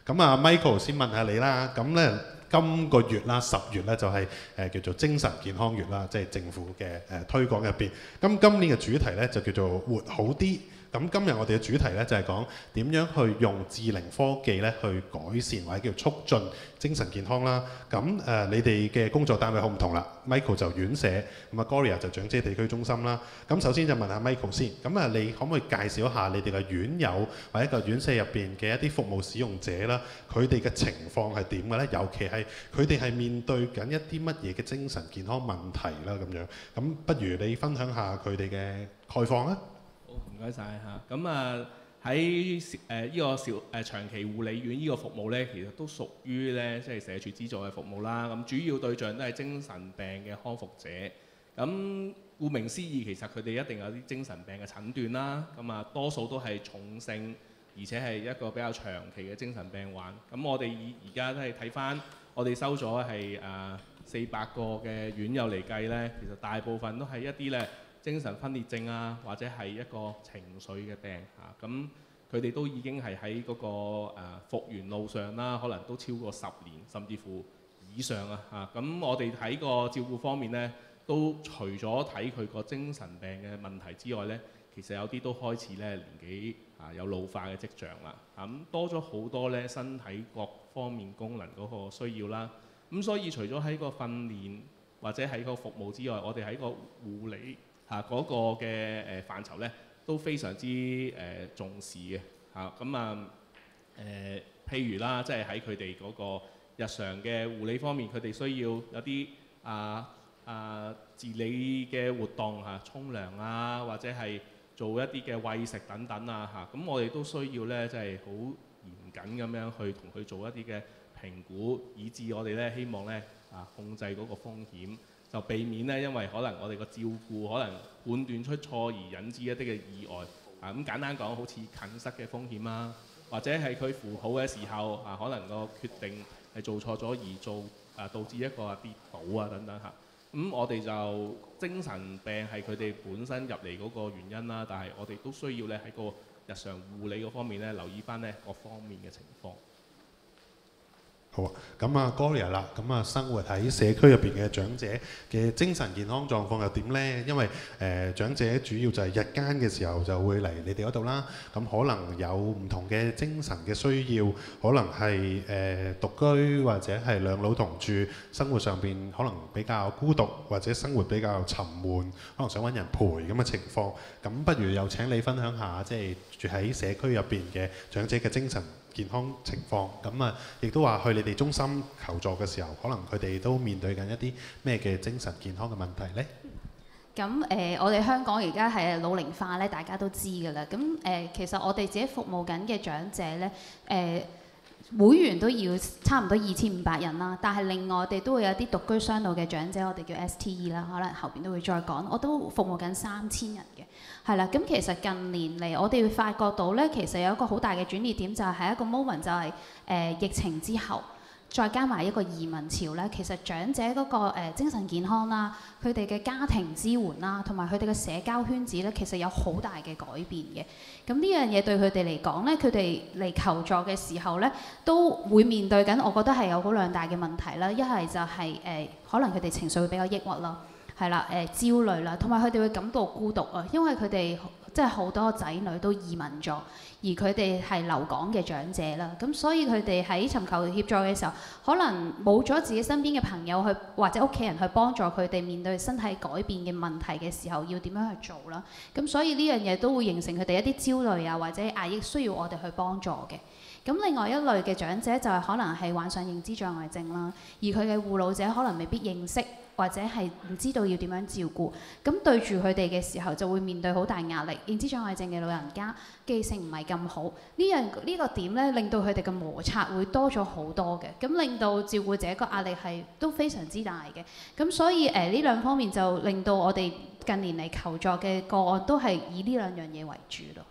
咁啊，Michael 先問下你啦。咁咧，今個月啦，10月咧就係叫做精神健康月啦，即係政府嘅推廣入邊。咁今年嘅主題咧就叫做活好啲。咁今日我哋嘅主題咧就係講點樣去用智能科技咧去改善或者叫促進精神健康啦。咁你哋嘅工作單位好唔同啦。Michael 就院舍，咁啊 Gloria 就長者地區中心啦。咁首先就問下 Michael 先。咁啊，你可唔可以介紹一下你哋嘅院友或者個院舍入邊嘅一啲服務使用者啦？佢哋嘅情況係點嘅咧？尤其係佢哋係面對緊一啲乜嘢嘅精神健康問題啦咁樣。咁不如你分享下佢哋嘅概況啦。唔該晒嚇，咁喺呢個長期護理院呢個服務咧，其實都屬於咧即係社署資助嘅服務啦。咁主要對象都係精神病嘅康復者。咁顧名思義，其實佢哋一定有啲精神病嘅診斷啦。咁多數都係重症，而且係一個比較長期嘅精神病患。咁我哋而家都係睇翻，我哋收咗係400個嘅院友嚟計咧，其實大部分都係一啲咧精神分裂症啊，或者係一個情緒嘅病嚇，咁佢哋都已經係喺嗰個復原路上啦，可能都超過10年甚至乎以上啊嚇。咁我哋喺個照顧方面呢，都除咗睇佢個精神病嘅問題之外呢，其實有啲都開始咧年紀有老化嘅跡象啦。咁多咗好多咧身體各方面功能嗰個需要啦。咁所以除咗喺個訓練或者喺個服務之外，我哋喺個護理嗰個嘅範疇咧都非常之重視嘅嚇。譬如啦，即係喺佢哋嗰個日常嘅護理方面，佢哋需要有啲自理嘅活動嚇，沖涼啊，或者係做一啲嘅餵食等等啊嚇。咁我哋都需要咧，即係好嚴謹咁樣去同佢做一啲嘅評估，以致我哋咧希望咧控制嗰個風險。就避免咧，因為可能我哋個照顧可能判斷出錯而引致一啲嘅意外。咁簡單講，好似近塞嘅風險啦，或者係佢扶好嘅時候可能個決定係做錯咗而導致一個跌倒啊等等嚇。咁我哋就精神病係佢哋本身入嚟嗰個原因啦，但係我哋都需要咧喺個日常護理嗰方面咧留意翻咧各方面嘅情況。好啊，咁啊 Gloria 啦，咁啊生活喺社區入邊嘅長者嘅精神健康狀況又點呢？因為長者主要就係日間嘅時候就會嚟你哋嗰度啦，咁可能有唔同嘅精神嘅需要，可能係獨居或者係兩老同住，生活上邊可能比較孤獨或者生活比較沉悶，可能想揾人陪咁嘅情況。咁不如又請你分享下，即係住喺社區入邊嘅長者嘅精神健康情況。咁啊，亦都話去你哋中心求助嘅時候，可能佢哋都面對緊一啲咩嘅精神健康嘅問題呢？咁我哋香港而家係老齡化咧，大家都知㗎啦。咁其實我哋自己服務緊嘅長者咧，會員都要差唔多2500人啦。但係另外我哋都會有啲獨居雙老嘅長者，我哋叫 STE 啦，可能後邊都會再講。我都服務緊3000人嘅，係啦。咁其實近年嚟，我哋會發覺到咧，其實有一個好大嘅轉捩點，就係一個 moment，就係疫情之後。再加埋一個移民潮咧，其實長者嗰個精神健康啦，佢哋嘅家庭支援啦，同埋佢哋嘅社交圈子咧，其實有好大嘅改變嘅。咁呢樣嘢對佢哋嚟講咧，佢哋嚟求助嘅時候咧，都會面對緊，我覺得係有好兩大嘅問題啦。一係就係可能佢哋情緒會比較抑鬱啦，係啦，焦慮啦，同埋佢哋會感到孤獨啊，因為佢哋即係好多仔女都移民咗，而佢哋係留港嘅長者啦，咁所以佢哋喺尋求協助嘅時候，可能冇咗自己身邊嘅朋友去或者屋企人去幫助佢哋面對身體改變嘅問題嘅時候，要點樣去做啦？咁所以呢樣嘢都會形成佢哋一啲焦慮啊，或者壓抑，需要我哋去幫助嘅。咁另外一類嘅長者就係可能係患上認知障礙症啦，而佢嘅護老者可能未必認識，或者係唔知道要點樣照顧，咁對住佢哋嘅時候就會面對好大壓力。認知障礙症嘅老人家記性唔係咁好，呢個點咧令到佢哋嘅摩擦會多咗好多嘅，咁令到照顧者個壓力係都非常之大嘅。咁所以呢兩方面就令到我哋近年嚟求助嘅個案都係以呢兩樣嘢為主咯。